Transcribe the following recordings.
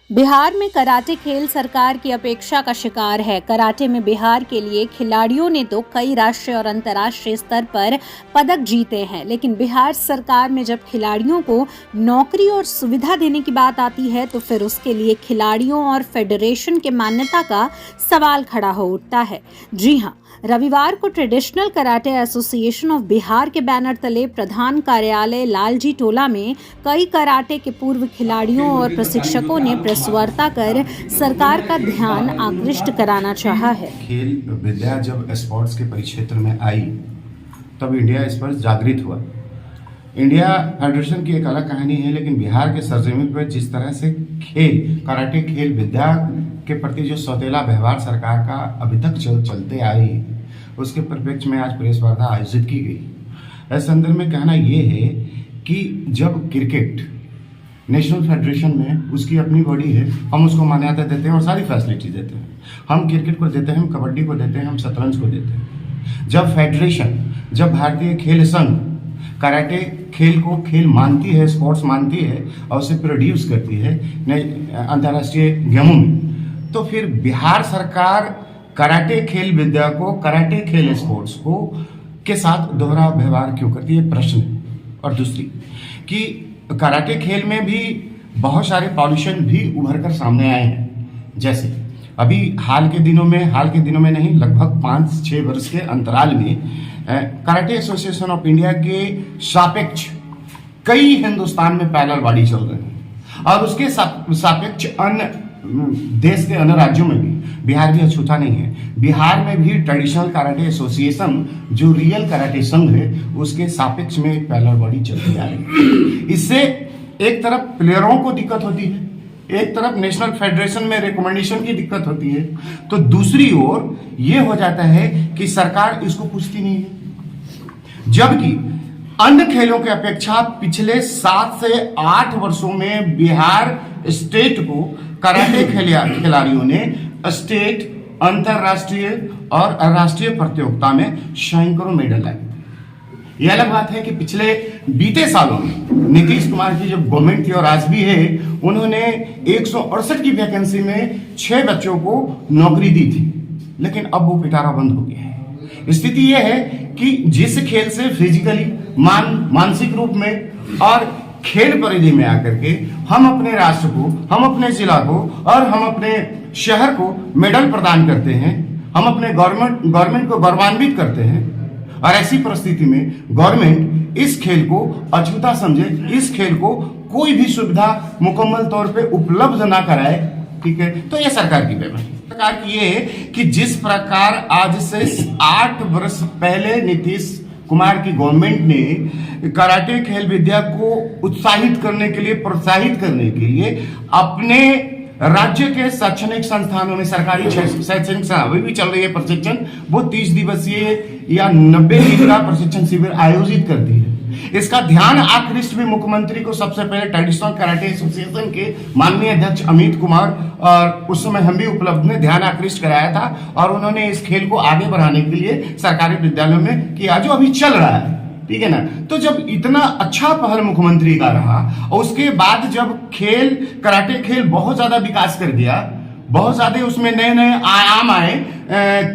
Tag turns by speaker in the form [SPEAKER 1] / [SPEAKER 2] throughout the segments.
[SPEAKER 1] बिहार में कराटे खेल सरकार की अपेक्षा का शिकार है। कराटे में बिहार के लिए खिलाड़ियों ने तो कई राष्ट्रीय और अंतर्राष्ट्रीय स्तर पर पदक जीते हैं, लेकिन बिहार सरकार में जब खिलाड़ियों को नौकरी और सुविधा देने की बात आती है तो फिर उसके लिए खिलाड़ियों और फेडरेशन के मान्यता का सवाल खड़ा हो उठता है। जी हाँ, रविवार को traditional karate association of Bihar के बैनर तले प्रधान कार्यालय लालजी टोला में कई कराटे के पूर्व खिलाड़ियों और प्रशिक्षकों ने प्रेस वार्ता कर सरकार का ध्यान आकृष्ट कराना चाहा है।
[SPEAKER 2] खेल विद्या जब स्पोर्ट्स के परिक्षेत्र में आई तब इंडिया इस पर जागृत हुआ। इंडिया फेडरेशन की एक अलग कहानी है, लेकिन बिहार के सरजमीन पर जिस तरह से कराटे खेल विद्या के प्रति जो सौतेला व्यवहार सरकार का अभी तक चलते आई, उसके परिप्रेक्ष्य में आज प्रेस वार्ता आयोजित की गई। इस संदर्भ में कहना ये है कि जब क्रिकेट नेशनल फेडरेशन में उसकी अपनी बॉडी है, हम उसको मान्यता देते हैं और सारी फैसिलिटी देते हैं। हम क्रिकेट को देते हैं, हम कबड्डी को देते हैं, हम शतरंज को देते हैं। जब फेडरेशन, जब भारतीय खेल संघ कराटे खेल को खेल मानती है, स्पोर्ट्स मानती है और उसे प्रोड्यूस करती है अंतर्राष्ट्रीय गेमों में, तो फिर बिहार सरकार कराटे खेल विद्या को, कराटे खेल स्पोर्ट्स को के साथ दोहरा व्यवहार क्यों करती है, प्रश्न है। और दूसरी कि कराटे खेल में भी बहुत सारे पॉल्यूशन भी उभर कर सामने आए हैं। जैसे अभी हाल के दिनों में नहीं, लगभग 5-6 वर्ष के अंतराल में कराटे एसोसिएशन ऑफ इंडिया के सापेक्ष कई हिंदुस्तान में पैरेलल बॉडी चल रहे हैं और उसके सापेक्ष अन्य देश के अन्य राज्यों में भी बिहार भी अछूता नहीं है। बिहार में भी ट्रेडिशनल कराटे एसोसिएशन जो रियल कराटे संघ है उसके सापेक्ष में एक पैरेलल बॉडी चलती आ रही है। इससे एक तरफ प्लेयरों को दिक्कत होती है, एक तरफ नेशनल फेडरेशन में रिकमेंडेशन की दिक्कत होती है, तो दूसरी ओर ये हो जाता है कि सरकार इसको पूछती नहीं है। जबकि अन्य खेलों की अपेक्षा पिछले 7 से 8 वर्षों में बिहार स्टेट को कराटे खिलाड़ियों ने स्टेट, अंतरराष्ट्रीय और राष्ट्रीय प्रतियोगिता में सैकड़ों मेडल लाए। यह अलग बात है कि पिछले बीते सालों में नीतीश कुमार की जो गवर्नमेंट थी और आज भी है, उन्होंने 168 की वैकेंसी में 6 बच्चों को नौकरी दी थी, लेकिन अब वो पिटारा बंद हो गया है। स्थिति यह है कि जिस खेल से फिजिकली, मानसिक रूप में और खेल परिधि में आकर के हम अपने राष्ट्र को, हम अपने जिला को और हम अपने शहर को मेडल प्रदान करते हैं, हम अपने गवर्नमेंट को गौरवान्वित करते हैं, और ऐसी परिस्थिति में गवर्नमेंट इस खेल को अछूता समझे, इस खेल को कोई भी सुविधा मुकम्मल तौर पे उपलब्ध ना कराए, ठीक है, तो यह सरकार की बेईमानी। सरकार की ये है कि जिस प्रकार आज से 8 वर्ष पहले नीतीश कुमार की गवर्नमेंट ने कराटे खेल विद्या को उत्साहित करने के लिए, प्रोत्साहित करने के लिए अपने राज्य के शैक्षणिक संस्थानों में, सरकारी शैक्षणिक संस्थान अभी भी चल रही है प्रशिक्षण, वो 30 दिवसीय या 90 दिन का प्रशिक्षण शिविर आयोजित करती है। इसका ध्यान आकृष्ट भी मुख्यमंत्री को सबसे पहले ट्रेडिशनल कराटे एसोसिएशन के माननीय अध्यक्ष अमित कुमार, और उस समय हम भी उपलब्ध ने ध्यान आकृष्ट कराया था, और उन्होंने इस खेल को आगे बढ़ाने के लिए सरकारी विद्यालयों में किया, जो अभी चल रहा है, ठीक है ना। तो जब इतना अच्छा पहल मुख्यमंत्री का रहा और उसके बाद जब कराटे खेल बहुत ज्यादा विकास कर गया, बहुत ज्यादा उसमें नए नए आयाम आए,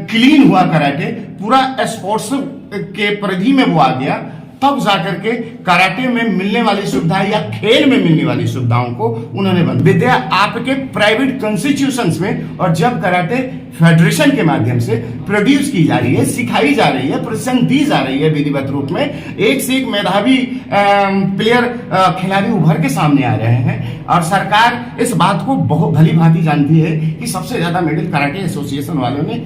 [SPEAKER 2] क्लीन हुआ कराटे, पूरा स्पोर्ट्स के परिधि में वो आ गया, तब जाकर के कराटे में मिलने वाली सुविधाएं या खेल में मिलने वाली सुविधाओं को उन्होंने बंद। विद्या आपके प्राइवेट इंस्टीट्यूशंस में, और जब कराटे फेडरेशन के माध्यम से प्रोड्यूस की जा रही है, सिखाई जा रही है, प्रशिक्षण दी जा रही है विधिवत रूप में, एक से एक मेधावी प्लेयर, खिलाड़ी उभर के सामने आ रहे हैं, और सरकार इस बात को बहुत भली भांति जानती है कि सबसे ज्यादा मेडल कराटे एसोसिएशन वालों ने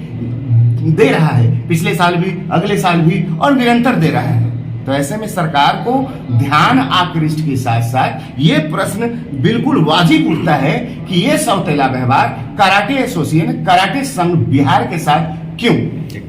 [SPEAKER 2] दे रहा है, पिछले साल भी, अगले साल भी, और निरंतर दे रहा है। तो ऐसे में सरकार को ध्यान आकृष्ट के साथ साथ ये प्रश्न बिल्कुल वाजिब उठता है कि ये सौतेला व्यवहार कराटे एसोसिएशन, कराटे संघ बिहार के साथ क्यों।